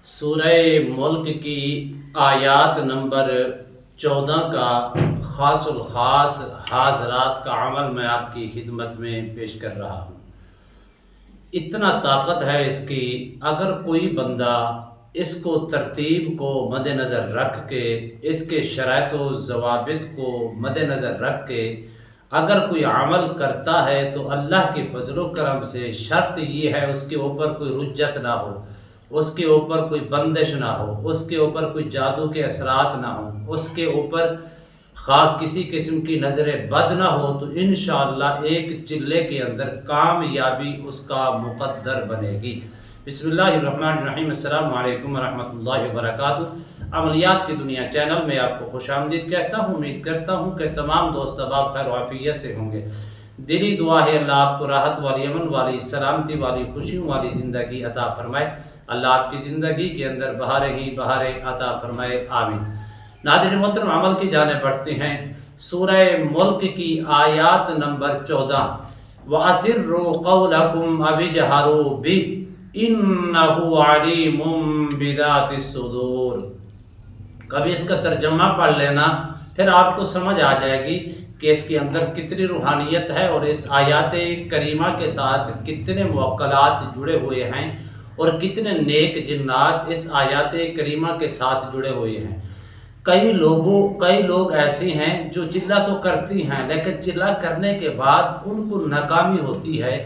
सूरह मुल्क की आयात नंबर 14 का ख़ास हाज़रात का अमल मैं आपकी खिदमत में पेश कर रहा हूँ। इतना ताकत है इसकी, अगर कोई बंदा इसको तरतीब को मद्देनज़र रख के, इसके शराइत व ज़वाबित को मद्देनज़र रख के अगर कोई अमल करता है तो अल्लाह के फजल व करम से शर्त ये है उसके ऊपर कोई रुज्जत ना हो, उसके ऊपर कोई बंदिश ना हो, उसके ऊपर कोई जादू के असरात ना हो, उसके ऊपर खा किसी किस्म की नज़र बद ना हो, तो इंशाअल्लाह एक चिल्ले के अंदर कामयाबी उसका मुक़द्दर बनेगी। बिस्मिल्लाहिर्रहमानिर्रहीम। अस्सलामु अलैकुम वरहमतुल्लाहि वबरकातुहू। अमलियात की दुनिया चैनल में आपको खुशामदीद कहता हूँ। उम्मीद करता हूँ कि तमाम दोस्त अहबाब खैर वाफियत से होंगे। दिली दुआ है अल्लाह आपको राहत वाली, अमन वाली, सलामती वाली, खुशियों वाली ज़िंदगी अता फ़रमाए। अल्लाह आपकी ज़िंदगी के अंदर बहारे ही बहारे अता फ़रमाए, आमीन। नाज़रीन मोहतरम, अमल की जानिब बढ़ते हैं। सूरह मुल्क की आयात नंबर 14, व अस्सिर्रू क़ौलकुम अविजहरू बिही इन्नहु अलीमुम बिज़ातिस सुदूर। कभी इसका तर्जमा पढ़ लेना, फिर आपको समझ आ जाएगी कि इसके अंदर कितनी रूहानियत है और इस आयात करीमा के साथ कितने मुवक्कलात जुड़े हुए हैं और कितने नेक जिन्नात इस आयात करीमा के साथ जुड़े हुए हैं। कई लोग ऐसे हैं जो चिल्ला तो करती हैं, लेकिन चिल्ला करने के बाद उनको नाकामी होती है।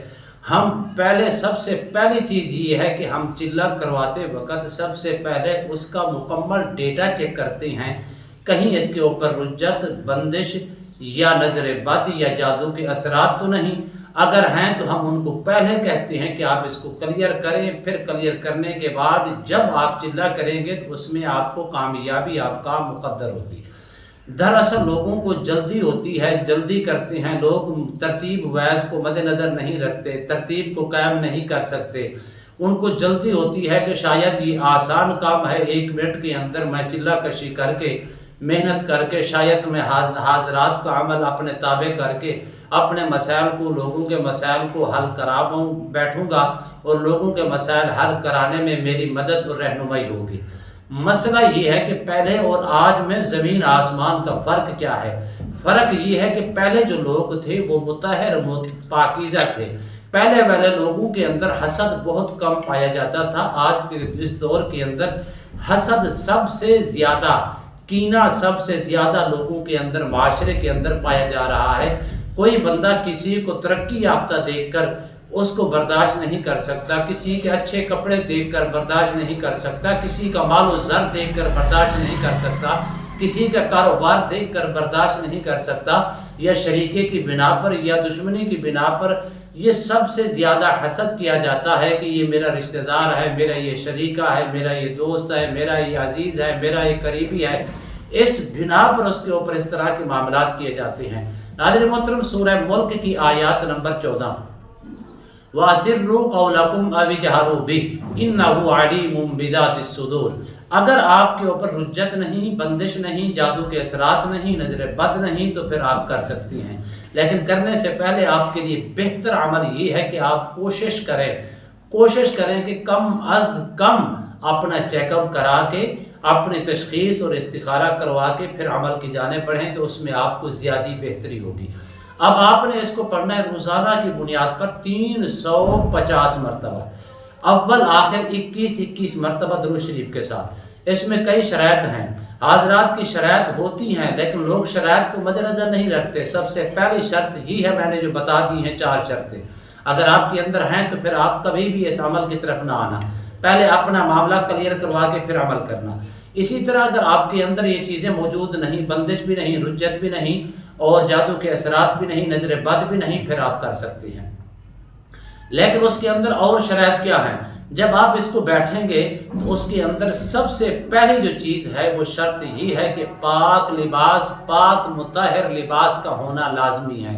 हम सबसे पहली चीज़ ये है कि हम चिल्ला करवाते वक्त सबसे पहले उसका मुकम्मल डेटा चेक करते हैं, कहीं इसके ऊपर रुज्जत, बंदिश या नज़र बद या जादू के असरात तो नहीं। अगर हैं तो हम उनको पहले कहते हैं कि आप इसको क्लियर करें। फिर क्लियर करने के बाद जब आप चिल्ला करेंगे तो उसमें आपको कामयाबी आपका मुक़द्दर होगी। दरअसल लोगों को जल्दी होती है, जल्दी करते हैं लोग, तरतीब वैज़ को मद्देनज़र नहीं रखते, तरतीब को कायम नहीं कर सकते। उनको जल्दी होती है कि शायद ये आसान काम है, 1 मिनट के अंदर मैं चिल्ला कशी करके, मेहनत करके शायद मैं हाज़रात का अमल अपने ताबे करके अपने मसाइल को, लोगों के मसाइल को हल करा बैठूँगा और लोगों के मसाइल हल कराने में मेरी मदद और रहनुमाई होगी। मसला ये है कि पहले और आज में ज़मीन आसमान का फ़र्क क्या है। फ़र्क ये है कि पहले जो लोग थे वो मुतहर पाकीज़ा थे। पहले वाले लोगों के अंदर हसद बहुत कम पाया जाता था। आज के इस दौर के अंदर हसद सबसे ज़्यादा, कीना सबसे ज़्यादा लोगों के अंदर, माशरे के अंदर पाया जा रहा है। कोई बंदा किसी को तरक्की याफ्ता देखकर उसको बर्दाश्त नहीं कर सकता, किसी के अच्छे कपड़े देखकर बर्दाश्त नहीं कर सकता, किसी का माल व ज़र देखकर बर्दाश्त नहीं कर सकता, किसी का कारोबार देखकर बर्दाश्त नहीं कर सकता, या शरीके की बिना पर या दुश्मनी की बिना पर ये सबसे ज़्यादा हसद किया जाता है कि ये मेरा रिश्तेदार है, मेरा ये शरीका है, मेरा ये दोस्त है, मेरा ये अजीज़ है, मेरा ये करीबी है। इस बिना पर उसके ऊपर इस तरह के मामलात किए जाते हैं। नाज़रीन मोहतरम, सूरह मुल्क की आयात नंबर 14, वासिर्रू क़ौलकुम अविजहरू बिही इन्नहु अलीमुम बिज़ातिस सुदूर। अगर आपके ऊपर रुज्जत नहीं, बंदिश नहीं, जादू के असरात नहीं, नज़र बद नहीं, तो फिर आप कर सकती हैं। लेकिन करने से पहले आपके लिए बेहतर अमल ये है कि आप कोशिश करें कि कम अज़ कम अपना चेकअप करा के, अपनी तशख़ीस और इस्तिखारा करवा के फिर अमल की जाने बढ़ें, तो उसमें आपको ज़्यादा बेहतरी होगी। अब आपने इसको पढ़ना है रोज़ाना की बुनियाद पर 350 मरतबा, अव्वल आखिर 21 मरतबा दुरूद शरीफ के साथ। इसमें कई शराइत हैं, हाज़रात की शराइत होती हैं, लेकिन लोग शराइत को मद्देनज़र नहीं रखते। सबसे पहली शर्त ये है, मैंने जो बता दी हैं 4 शर्तें, अगर आपके अंदर हैं तो फिर आप कभी भी इस अमल की तरफ ना आना। पहले अपना मामला क्लियर करवा के फिर अमल करना। इसी तरह अगर आपके अंदर ये चीज़ें मौजूद नहीं, बंदिश भी नहीं, रुज्जत भी नहीं और जादू के असरात भी नहीं, नज़र बद भी नहीं, फिर आप कर सकते हैं। लेकिन उसके अंदर और शराइत क्या है? जब आप इसको बैठेंगे तो उसके अंदर सबसे पहली जो चीज़ है वो शर्त ये है कि पाक लिबास, पाक मुतहर लिबास का होना लाजमी है।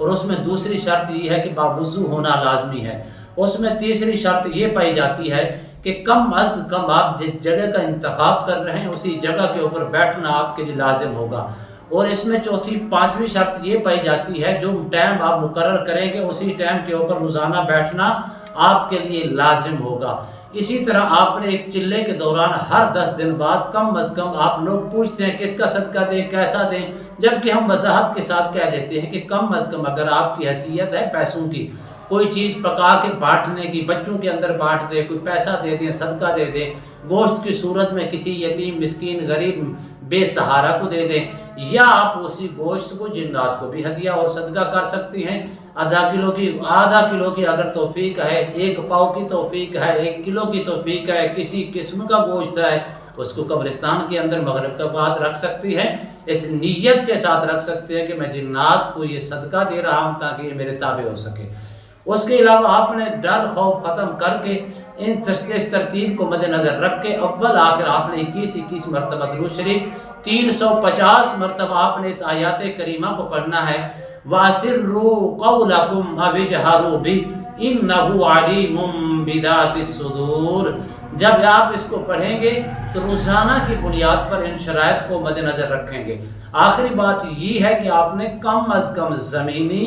और उसमें दूसरी शर्त ये है कि बावुज़ू होना लाजमी है। उसमें तीसरी शर्त ये पाई जाती है कि कम अज़ कम आप जिस जगह का इंतखाब कर रहे हैं उसी जगह के ऊपर बैठना आपके लिए लाजिम होगा। और इसमें चौथी, पांचवी शर्त ये पाई जाती है, जो टाइम आप मुकर्रर करेंगे उसी टाइम के ऊपर रोज़ाना बैठना आपके लिए लाजिम होगा। اسی طرح آپ نے ایک چلے کے دوران ہر 10 دن بعد کم از کم آپ لوگ پوچھتے ہیں کس کا صدقہ دیں، کیسا دیں، جبکہ ہم وضاحت کے ساتھ کہہ دیتے ہیں کہ کم از کم اگر آپ کی حیثیت ہے پیسوں کی، کوئی چیز پکا کے بانٹنے کی، بچوں کے اندر بانٹ دیں، کوئی پیسہ دے دیں، صدقہ دے دیں، گوشت کی صورت میں کسی یتیم مسکین غریب بے سہارا کو دے دیں، یا آپ اسی گوشت کو جنات کو بھی ہدیہ اور صدقہ کر سکتی ہیں۔ آدھا کلو کی اگر توفیق ہے، 1 پاؤ کی توفیق ہے، 1 کلو کی توفیق ہے، کسی قسم کا گوشت ہے، اس کو قبرستان کے اندر مغرب کا بعد رکھ سکتی ہے، اس نیت کے ساتھ رکھ سکتے ہیں کہ میں جنات کو یہ صدقہ دے رہا ہوں تاکہ یہ میرے تابع ہو سکے۔ اس کے علاوہ آپ نے ڈر خوف ختم کر کے اس ترتیب کو مد نظر رکھ کے اول آخر آپ نے 21 مرتبہ درود شریف، 350 مرتبہ آپ نے اس آیات کریمہ کو پڑھنا ہے۔ وَأَسِرُّوا قَوْلَكُمْ أَوِ اجْهَرُوا بِهِ إِنَّهُ عَلِيمٌ بِذَاتِ الصُّدُورِ۔ جب آپ اس کو پڑھیں گے تو روزانہ کی بنیاد پر ان شرائط کو مد نظر رکھیں گے۔ آخری بات یہ ہے کہ آپ نے کم از کم زمینی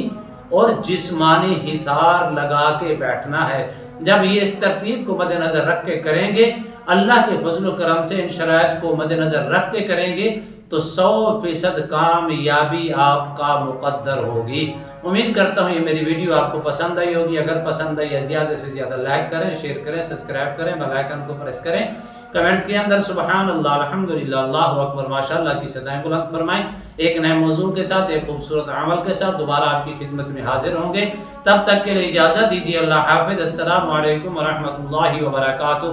اور جسمانی حصار لگا کے بیٹھنا ہے۔ جب یہ اس ترتیب کو مد نظر رکھ کے کریں گے، اللہ کے فضل و کرم سے ان شرائط کو مد نظر رکھ کے کریں گے تو 100% کامیابی آپ کا مقدر ہوگی۔ امید کرتا ہوں یہ میری ویڈیو آپ کو پسند آئی ہوگی۔ اگر پسند آئی ہے زیادہ سے زیادہ لائک کریں، شیئر کریں، سبسکرائب کریں، بیل آئیکن کو پریس کریں، کمنٹس کے اندر سبحان اللہ، الحمدللہ، اللہ اکبر، ماشاءاللہ کی صدائیں بلند فرمائیں۔ ایک نئے موضوع کے ساتھ، ایک خوبصورت عمل کے ساتھ دوبارہ آپ کی خدمت میں حاضر ہوں گے۔ تب تک کے لیے اجازت دیجیے، اللہ حافظ، السلام علیکم ورحمۃ اللہ وبرکاتہ۔